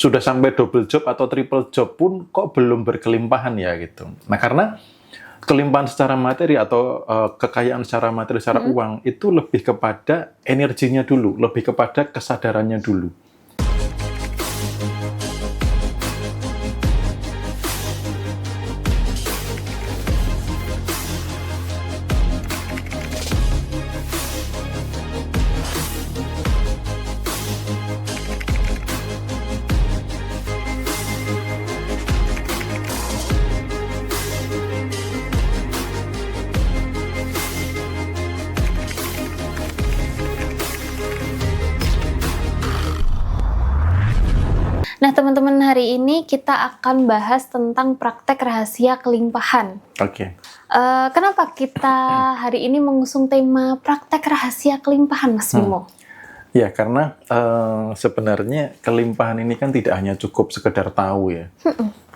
sudah sampai double job atau triple job pun kok belum berkelimpahan ya gitu. Nah, karena kelimpahan secara materi atau kekayaan secara materi, secara uang itu lebih kepada energinya dulu, lebih kepada kesadarannya dulu. Nah, teman-teman, hari ini kita akan bahas tentang praktek rahasia kelimpahan. Oke. Kenapa kita hari ini mengusung tema praktek rahasia kelimpahan, Mas Bimo? Ya, karena sebenarnya kelimpahan ini kan tidak hanya cukup sekedar tahu ya.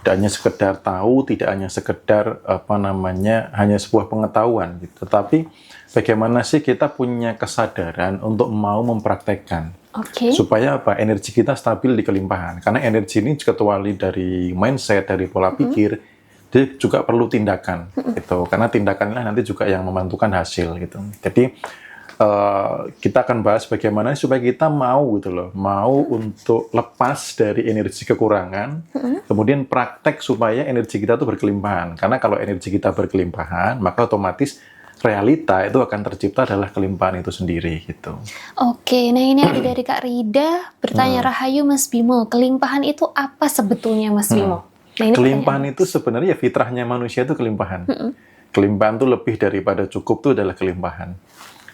Tidak hanya sekedar tahu, tidak hanya sekedar hanya sebuah pengetahuan gitu. Tetapi bagaimana sih kita punya kesadaran untuk mau mempraktekkan. Supaya energi kita stabil di kelimpahan. Karena energi ini kecuali dari mindset, dari pola pikir, dia juga perlu tindakan gitu. Karena tindakannya nanti juga yang memantukan hasil gitu. Jadi kita akan bahas bagaimana supaya kita mau gitu loh, mau untuk lepas dari energi kekurangan, kemudian praktek supaya energi kita tuh berkelimpahan. Karena kalau energi kita berkelimpahan, maka otomatis realita itu akan tercipta adalah kelimpahan itu sendiri gitu. Oke, nah ini ada dari Kak Rida bertanya, Rahayu Mas Bimo, kelimpahan itu apa sebetulnya Mas Bimo? Nah, ini kelimpahan itu sebenarnya fitrahnya manusia itu kelimpahan. Kelimpahan itu lebih daripada cukup itu adalah kelimpahan.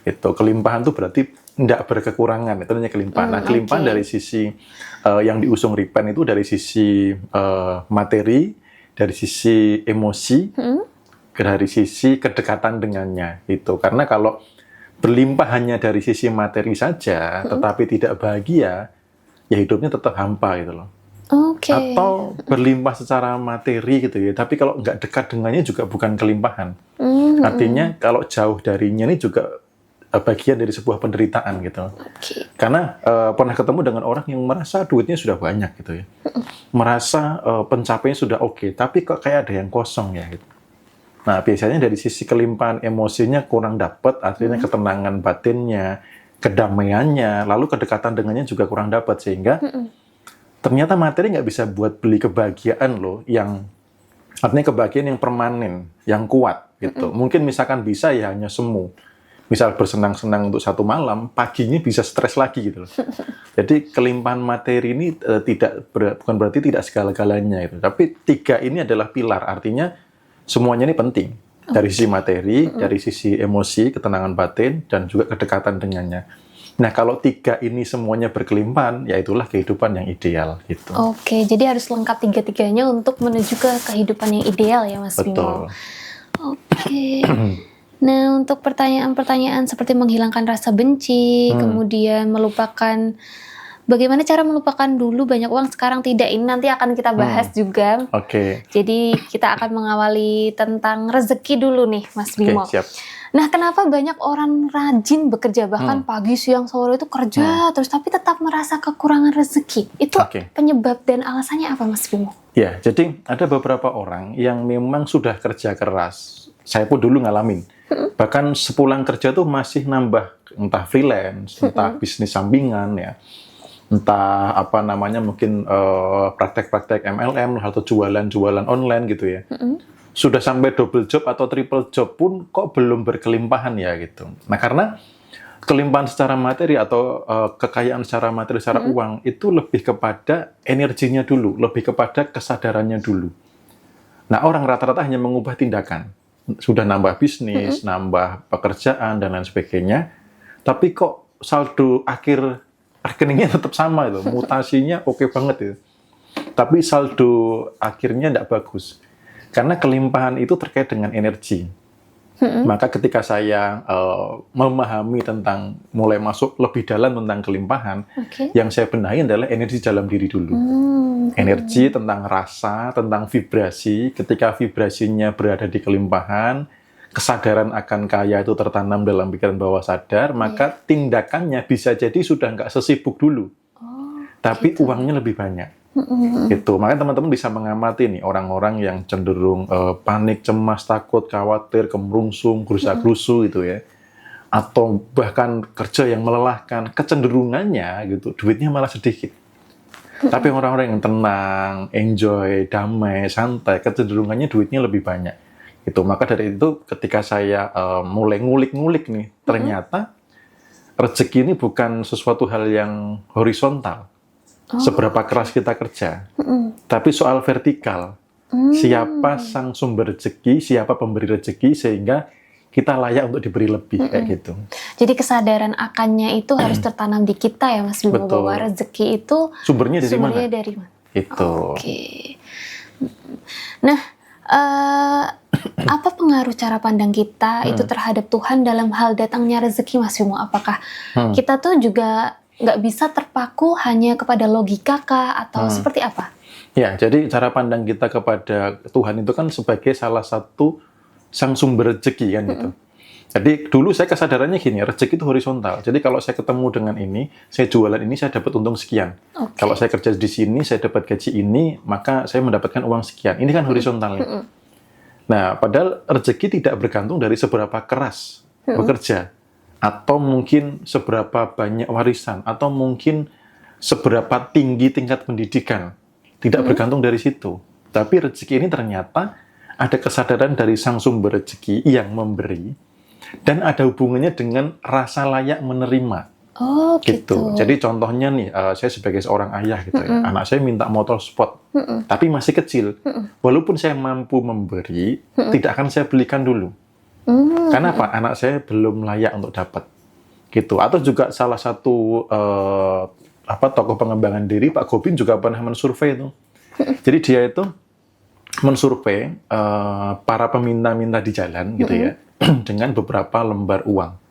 Itu kelimpahan itu berarti tidak berkekurangan, itu namanya kelimpahan. Nah, kelimpahan dari sisi yang diusung Ripen itu dari sisi materi, dari sisi emosi, dari sisi kedekatan dengannya itu. Karena kalau berlimpah hanya dari sisi materi saja, tetapi tidak bahagia, ya hidupnya tetap hampa gitu loh. Atau berlimpah secara materi gitu ya, tapi kalau nggak dekat dengannya juga bukan kelimpahan. Artinya kalau jauh darinya ini juga bagian dari sebuah penderitaan gitu. Karena pernah ketemu dengan orang yang merasa duitnya sudah banyak gitu ya, merasa pencapaiannya sudah oke, tapi kok kayak ada yang kosong ya gitu. Nah, biasanya dari sisi kelimpahan emosinya kurang dapat, artinya ketenangan batinnya, kedamaiannya, lalu kedekatan dengannya juga kurang dapat, sehingga ternyata materi nggak bisa buat beli kebahagiaan loh, yang artinya kebahagiaan yang permanen, yang kuat gitu. Mungkin misalkan bisa ya hanya semu. Misal bersenang-senang untuk satu malam, paginya bisa stres lagi gitu loh. Jadi kelimpahan materi ini bukan berarti tidak segala-galanya itu, tapi tiga ini adalah pilar, artinya semuanya ini penting. Dari sisi materi, dari sisi emosi, ketenangan batin, dan juga kedekatan dengannya. Nah, kalau tiga ini semuanya berkelimpahan, ya itulah kehidupan yang ideal gitu. Oke, jadi harus lengkap tiga-tiganya untuk menuju ke kehidupan yang ideal ya Mas Bimo. Betul. Oke. Nah, untuk pertanyaan-pertanyaan seperti menghilangkan rasa benci, kemudian melupakan, bagaimana cara melupakan dulu banyak uang sekarang tidak, ini nanti akan kita bahas juga. Jadi kita akan mengawali tentang rezeki dulu nih Mas Bimo. Siap. Nah, kenapa banyak orang rajin bekerja bahkan pagi, siang, sore itu kerja terus tapi tetap merasa kekurangan rezeki? Itu penyebab dan alasannya apa Mas Bimo? Ya, jadi ada beberapa orang yang memang sudah kerja keras. Saya pun dulu ngalamin. Bahkan sepulang kerja tuh masih nambah entah freelance, entah bisnis sampingan ya. Entah mungkin praktek-praktek MLM atau jualan-jualan online gitu ya. Sudah sampai double job atau triple job pun kok belum berkelimpahan ya gitu. Nah, karena kelimpahan secara materi atau kekayaan secara materi, secara uang itu lebih kepada energinya dulu, lebih kepada kesadarannya dulu. Nah, orang rata-rata hanya mengubah tindakan. Sudah nambah bisnis, nambah pekerjaan dan lain sebagainya. Tapi kok saldo akhir rekeningnya tetap sama itu, mutasinya oke banget itu. Tapi saldo akhirnya tidak bagus. Karena kelimpahan itu terkait dengan energi. Maka ketika saya memahami tentang, mulai masuk lebih dalam tentang kelimpahan, yang saya benahi adalah energi dalam diri dulu. Energi tentang rasa, tentang vibrasi. Ketika vibrasinya berada di kelimpahan, kesadaran akan kaya itu tertanam dalam pikiran bawah sadar, maka tindakannya bisa jadi sudah nggak sesibuk dulu. Tapi uangnya lebih banyak. Itu makanya teman-teman bisa mengamati nih orang-orang yang cenderung panik, cemas, takut, khawatir, kemerungsung, gerusa-gerusu gitu ya, atau bahkan kerja yang melelahkan, kecenderungannya gitu duitnya malah sedikit. Tapi orang-orang yang tenang, enjoy, damai, santai, kecenderungannya duitnya lebih banyak. Itu maka dari itu ketika saya mulai ngulik-ngulik nih, ternyata rezeki ini bukan sesuatu hal yang horizontal. Seberapa keras kita kerja, tapi soal vertikal. Siapa sang sumber rezeki, siapa pemberi rezeki, sehingga kita layak untuk diberi lebih, kayak gitu. Jadi kesadaran akannya itu harus tertanam di kita ya Mas Bimo, bahwa rezeki itu sumbernya dari mana? Dari mana? Itu. Oke. Nah, apa pengaruh cara pandang kita itu terhadap Tuhan dalam hal datangnya rezeki, Mas Bimo? Apakah kita tuh juga nggak bisa terpaku hanya kepada logika kah, atau seperti apa? Ya, jadi cara pandang kita kepada Tuhan itu kan sebagai salah satu sang sumber rezeki kan gitu. Jadi dulu saya kesadarannya gini, rezeki itu horizontal. Jadi kalau saya ketemu dengan ini, saya jualan ini, saya dapat untung sekian. Kalau saya kerja di sini, saya dapat gaji ini, maka saya mendapatkan uang sekian. Ini kan horizontalnya. Nah, padahal rezeki tidak bergantung dari seberapa keras bekerja, atau mungkin seberapa banyak warisan, atau mungkin seberapa tinggi tingkat pendidikan. Tidak bergantung dari situ. Tapi rezeki ini ternyata ada kesadaran dari sang sumber rezeki yang memberi, dan ada hubungannya dengan rasa layak menerima. Oh, gitu. Jadi contohnya nih, saya sebagai seorang ayah gitu ya, anak saya minta motor sport, tapi masih kecil. Walaupun saya mampu memberi, tidak akan saya belikan dulu. Karena apa? Anak saya belum layak untuk dapat. Gitu. Atau juga salah satu tokoh pengembangan diri, Pak Gobin juga pernah mensurvei itu. Jadi dia itu mensurvei para peminta-minta di jalan gitu ya, dengan beberapa lembar uang.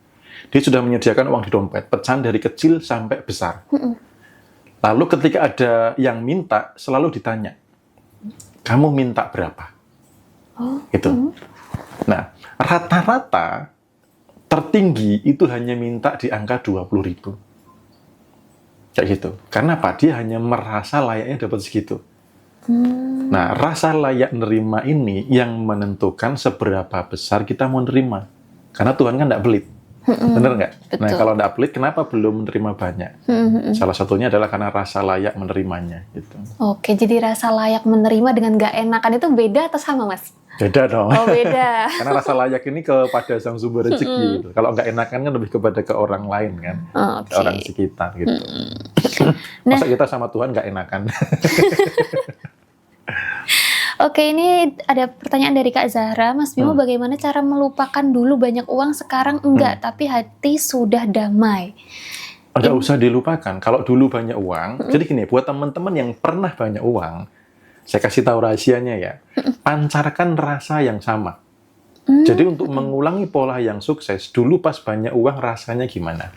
Dia sudah menyediakan uang di dompet, pecahan dari kecil sampai besar. Lalu ketika ada yang minta, selalu ditanya, kamu minta berapa? Gitu. Nah, rata-rata tertinggi itu hanya minta di angka 20.000. Kayak gitu. Karena apa? Dia hanya merasa layaknya dapat segitu. Nah, rasa layak nerima ini yang menentukan seberapa besar kita mau nerima. Karena Tuhan kan tidak pelit. Benar nggak? Nah, kalau tidak pelit, kenapa belum menerima banyak? Salah satunya adalah karena rasa layak menerimanya. Gitu. Oke, jadi rasa layak menerima dengan nggak enakan itu beda atau sama, Mas? Beda dong. Oh, beda. Karena rasa layak ini kepada sang sumber rezeki. Gitu. Kalau nggak enakan kan lebih kepada ke orang lain kan, ke orang sekitar gitu. Masa kita sama Tuhan nggak enakan? Oke, ini ada pertanyaan dari Kak Zahra. Mas Bimo, bagaimana cara melupakan dulu banyak uang, sekarang enggak, tapi hati sudah damai? Nggak usah dilupakan. Kalau dulu banyak uang, jadi gini, buat teman-teman yang pernah banyak uang, saya kasih tahu rahasianya ya, pancarkan rasa yang sama. Jadi untuk mengulangi pola yang sukses, dulu pas banyak uang rasanya gimana?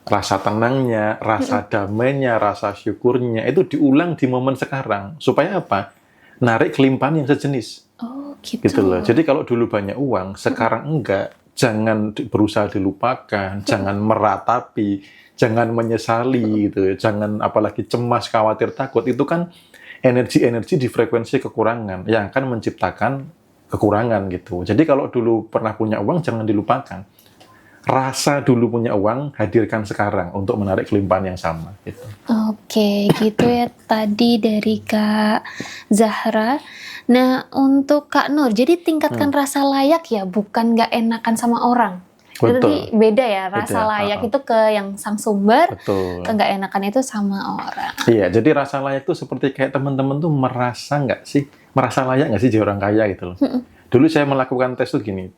Rasa tenangnya, rasa damainya, rasa syukurnya, itu diulang di momen sekarang. Supaya apa? Narik kelimpahan yang sejenis. Oh, gitu. Loh. Jadi kalau dulu banyak uang, sekarang enggak, jangan berusaha dilupakan, jangan meratapi, jangan menyesali, gitu. Jangan apalagi cemas, khawatir, takut. Itu kan energi-energi di frekuensi kekurangan yang akan menciptakan kekurangan gitu. Jadi kalau dulu pernah punya uang, jangan dilupakan. Rasa dulu punya uang, hadirkan sekarang untuk menarik kelimpahan yang sama. Gitu. Oke, gitu ya tadi dari Kak Zahra. Nah, untuk Kak Nur, jadi tingkatkan rasa layak ya, bukan nggak enakan sama orang. Jadi beda ya, rasa layak itu ke yang sang sumber, ke nggak enakan itu sama orang. Iya, jadi rasa layak itu seperti kayak teman-teman tuh merasa layak nggak sih jadi orang kaya gitu loh. Dulu saya melakukan tes tuh gini,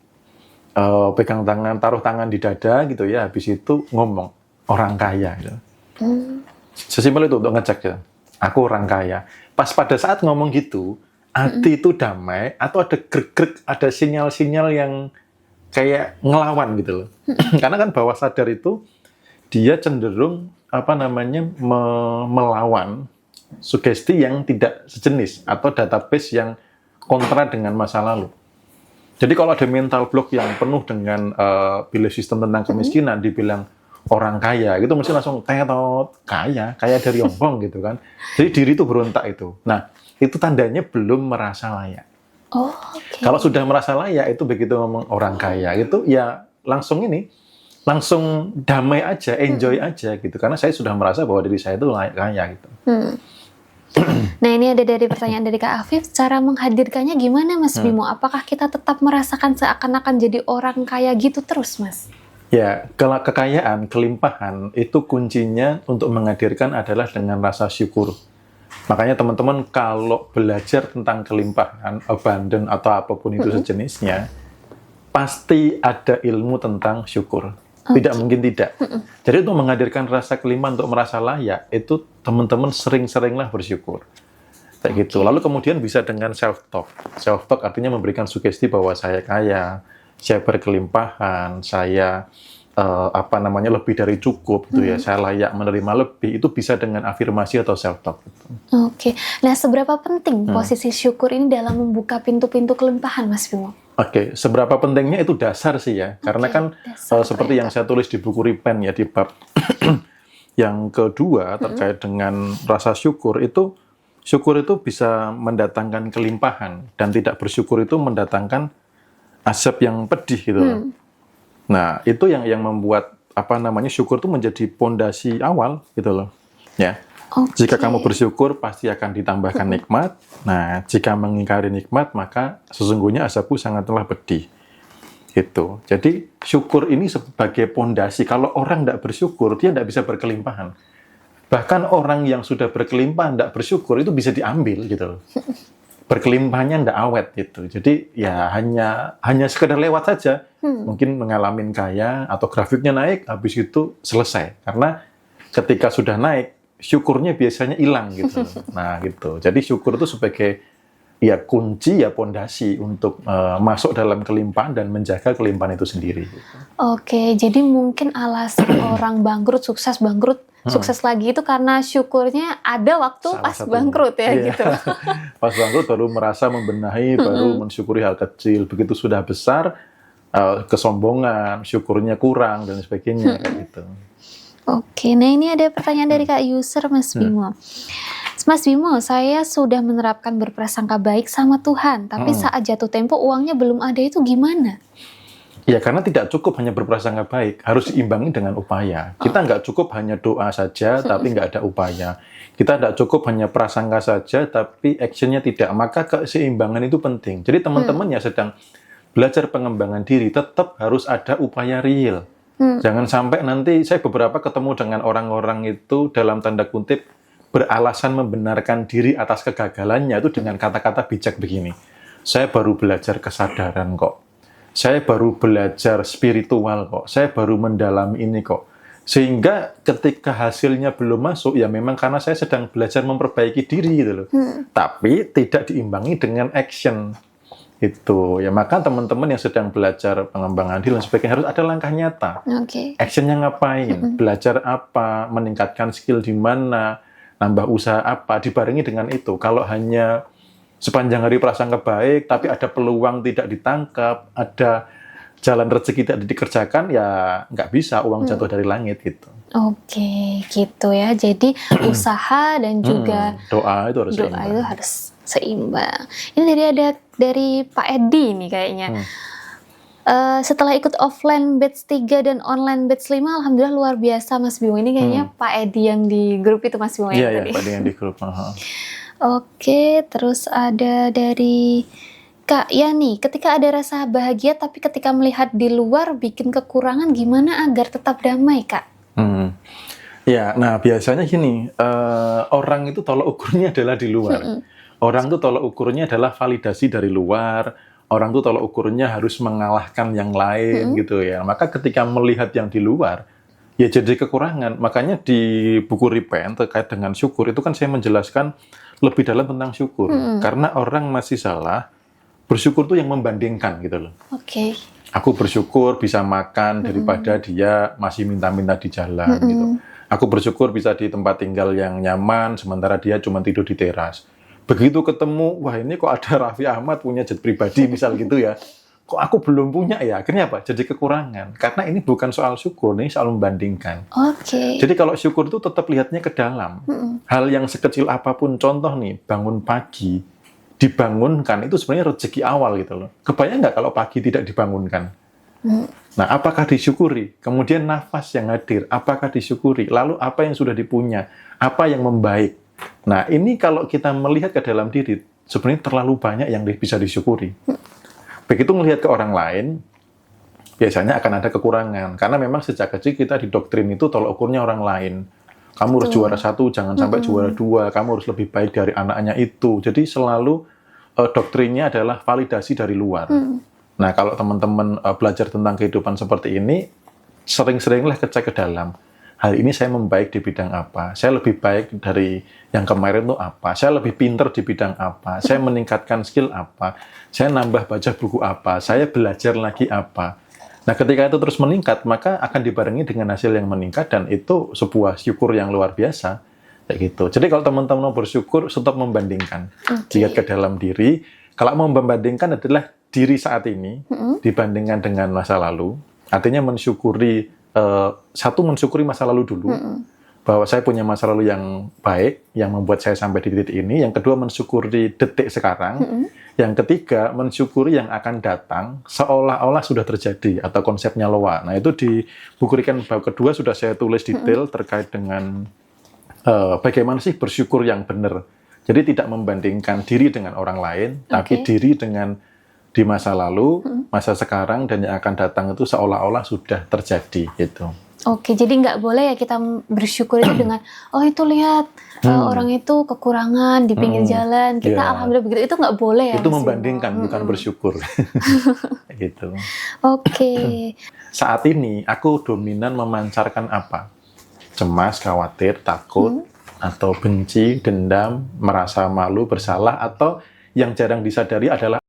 pegang tangan, taruh tangan di dada gitu ya, habis itu ngomong orang kaya gitu. Sesimpel itu untuk ngecek ya, aku orang kaya. Pas pada saat ngomong gitu, hati itu damai atau ada grek-grek, ada sinyal-sinyal yang kayak ngelawan gitu loh. Karena kan bawah sadar itu dia cenderung melawan sugesti yang tidak sejenis atau database yang kontra dengan masa lalu. Jadi kalau ada mental block yang penuh dengan belief system tentang kemiskinan, dibilang orang kaya, gitu mesti langsung tetot, kaya dari ompong gitu kan. Jadi diri itu berontak itu. Nah, itu tandanya belum merasa layak. Oh, oke. Kalau sudah merasa layak, itu begitu ngomong orang kaya, itu ya langsung damai aja, enjoy aja gitu. Karena saya sudah merasa bahwa diri saya itu layak kaya gitu. Nah, ini ada dari pertanyaan dari Kak Afif, cara menghadirkannya gimana Mas Bimo? Apakah kita tetap merasakan seakan-akan jadi orang kaya gitu terus, Mas? Ya, kalau kekayaan, kelimpahan, itu kuncinya untuk menghadirkan adalah dengan rasa syukur. Makanya teman-teman kalau belajar tentang kelimpahan, abundant atau apapun itu sejenisnya, pasti ada ilmu tentang syukur. Tidak mungkin tidak. Jadi untuk menghadirkan rasa kelimpahan, untuk merasa layak, itu teman-teman sering-seringlah bersyukur. Kayak gitu. Lalu kemudian bisa dengan self-talk. Self-talk artinya memberikan sugesti bahwa saya kaya, saya berkelimpahan, saya lebih dari cukup gitu ya, saya layak menerima lebih, itu bisa dengan afirmasi atau self-talk gitu. Oke. Nah, seberapa penting posisi syukur ini dalam membuka pintu-pintu kelimpahan, Mas Bimo? Oke, seberapa pentingnya itu dasar sih ya, karena kan seperti yang saya tulis di buku Repent ya, di bab yang kedua terkait dengan rasa syukur itu bisa mendatangkan kelimpahan, dan tidak bersyukur itu mendatangkan asap yang pedih gitu loh. Nah, itu yang membuat syukur itu menjadi pondasi awal gitu loh. Ya. Jika kamu bersyukur pasti akan ditambahkan nikmat. Nah, jika mengingkari nikmat maka sesungguhnya asapku sangatlah pedih. Gitu. Jadi syukur ini sebagai pondasi. Kalau orang tidak bersyukur, dia tidak bisa berkelimpahan. Bahkan orang yang sudah berkelimpahan tidak bersyukur itu bisa diambil gitu loh. Berkelimpahannya tidak awet gitu. Jadi ya hanya sekedar lewat saja. Mungkin mengalami kaya atau grafiknya naik, habis itu selesai. Karena ketika sudah naik, syukurnya biasanya hilang gitu. Nah gitu. Jadi syukur itu sebagai ya kunci, ya pondasi untuk masuk dalam kelimpahan dan menjaga kelimpahan itu sendiri. Gitu. Oke, jadi mungkin alasan orang bangkrut sukses lagi itu karena syukurnya ada waktu Salah pas satunya. bangkrut ya Iya. gitu. Pas bangkrut baru merasa membenahi, baru mensyukuri hal kecil. Begitu sudah besar, kesombongan, syukurnya kurang dan sebagainya kayak gitu. Oke, nah ini ada pertanyaan dari Kak User, Mas Bimo. Mas Bimo, saya sudah menerapkan berprasangka baik sama Tuhan, tapi saat jatuh tempo uangnya belum ada, itu gimana? Ya, karena tidak cukup hanya berprasangka baik, harus diimbangi dengan upaya. Kita nggak cukup hanya doa saja, tapi nggak ada upaya. Kita nggak cukup hanya prasangka saja, tapi actionnya tidak. Maka keseimbangan itu penting. Jadi teman-teman yang sedang belajar pengembangan diri, tetap harus ada upaya real. Jangan sampai nanti saya beberapa ketemu dengan orang-orang itu dalam tanda kutip beralasan membenarkan diri atas kegagalannya itu dengan kata-kata bijak begini. Saya baru belajar kesadaran kok. Saya baru belajar spiritual kok. Saya baru mendalami ini kok. Sehingga ketika hasilnya belum masuk, ya memang karena saya sedang belajar memperbaiki diri gitu loh. Tapi tidak diimbangi dengan action. Itu ya, maka teman-teman yang sedang belajar pengembangan diri dan sebagainya harus ada langkah nyata. Actionnya ngapain? Belajar apa? Meningkatkan skill di mana? Nambah usaha apa? Dibarengi dengan itu. Kalau hanya sepanjang hari prasangka baik, tapi ada peluang tidak ditangkap, ada jalan rezeki tidak dikerjakan, ya nggak bisa uang jatuh dari langit gitu. Oke, gitu ya. Jadi usaha dan juga doa itu itu harus seimbang. Ini dari Pak Edi nih kayaknya. Setelah ikut offline batch 3 dan online batch 5, alhamdulillah luar biasa Mas Bimo. Ini kayaknya Pak Edi yang di grup itu Mas Bimo ya tadi. Iya, Pak Edi yang di grup. Oke, terus ada dari Kak Yani, ketika ada rasa bahagia tapi ketika melihat di luar bikin kekurangan, gimana agar tetap damai, Kak? Ya, nah biasanya gini, orang itu tolak ukurnya adalah di luar. Orang itu tolak ukurnya adalah validasi dari luar. Orang itu tolak ukurnya harus mengalahkan yang lain gitu ya. Maka ketika melihat yang di luar, ya jadi kekurangan. Makanya di buku Repent terkait dengan syukur itu kan saya menjelaskan lebih dalam tentang syukur. Karena orang masih salah, bersyukur tuh yang membandingkan gitu loh. Oke. Aku bersyukur bisa makan daripada dia masih minta-minta di jalan gitu. Aku bersyukur bisa di tempat tinggal yang nyaman, sementara dia cuma tidur di teras. Begitu ketemu, wah ini kok ada Raffi Ahmad punya jet pribadi misal gitu ya. kok aku belum punya ya? Akhirnya apa? Jadi kekurangan. Karena ini bukan soal syukur, ini soal membandingkan. Oke. Jadi kalau syukur itu tetap lihatnya ke dalam. Hal yang sekecil apapun, contoh nih, bangun pagi, dibangunkan, itu sebenarnya rezeki awal gitu loh. Kebayang nggak kalau pagi tidak dibangunkan? Nah, apakah disyukuri? Kemudian nafas yang hadir, apakah disyukuri? Lalu apa yang sudah dipunya? Apa yang membaik? Nah, ini kalau kita melihat ke dalam diri, sebenarnya terlalu banyak yang bisa disyukuri. Begitu melihat ke orang lain, biasanya akan ada kekurangan. Karena memang sejak kecil kita didoktrin itu tolak ukurnya orang lain. Kamu harus juara 1, jangan sampai juara 2. Kamu harus lebih baik dari anaknya itu. Jadi selalu doktrinnya adalah validasi dari luar. Nah, kalau teman-teman belajar tentang kehidupan seperti ini, sering-seringlah cek ke dalam. Hari ini saya membaik di bidang apa? Saya lebih baik dari yang kemarin itu apa? Saya lebih pinter di bidang apa? Saya meningkatkan skill apa? Saya nambah baca buku apa? Saya belajar lagi apa? Nah, ketika itu terus meningkat, maka akan dibarengi dengan hasil yang meningkat, dan itu sebuah syukur yang luar biasa. Kayak gitu. Jadi kalau teman-teman mau bersyukur, stop membandingkan. Lihat ke dalam diri. Kalau mau membandingkan adalah diri saat ini dibandingkan dengan masa lalu. Artinya mensyukuri, satu mensyukuri masa lalu dulu, bahwa saya punya masa lalu yang baik, yang membuat saya sampai di titik ini. Yang kedua, mensyukuri detik sekarang. Yang ketiga, mensyukuri yang akan datang seolah-olah sudah terjadi, atau konsepnya loa. Nah, itu di buku Riken bab kedua sudah saya tulis detail terkait dengan bagaimana sih bersyukur yang benar. Jadi tidak membandingkan diri dengan orang lain, tapi diri dengan di masa lalu, masa sekarang, dan yang akan datang itu seolah-olah sudah terjadi gitu. Oke, jadi nggak boleh ya kita bersyukur itu dengan, oh itu lihat orang itu kekurangan di pinggir jalan, kita alhamdulillah begitu, itu nggak boleh ya? Itu membandingkan, bukan bersyukur. Gitu. Oke. Saat ini aku dominan memancarkan apa? Cemas, khawatir, takut, atau benci, dendam, merasa malu, bersalah, atau yang jarang disadari adalah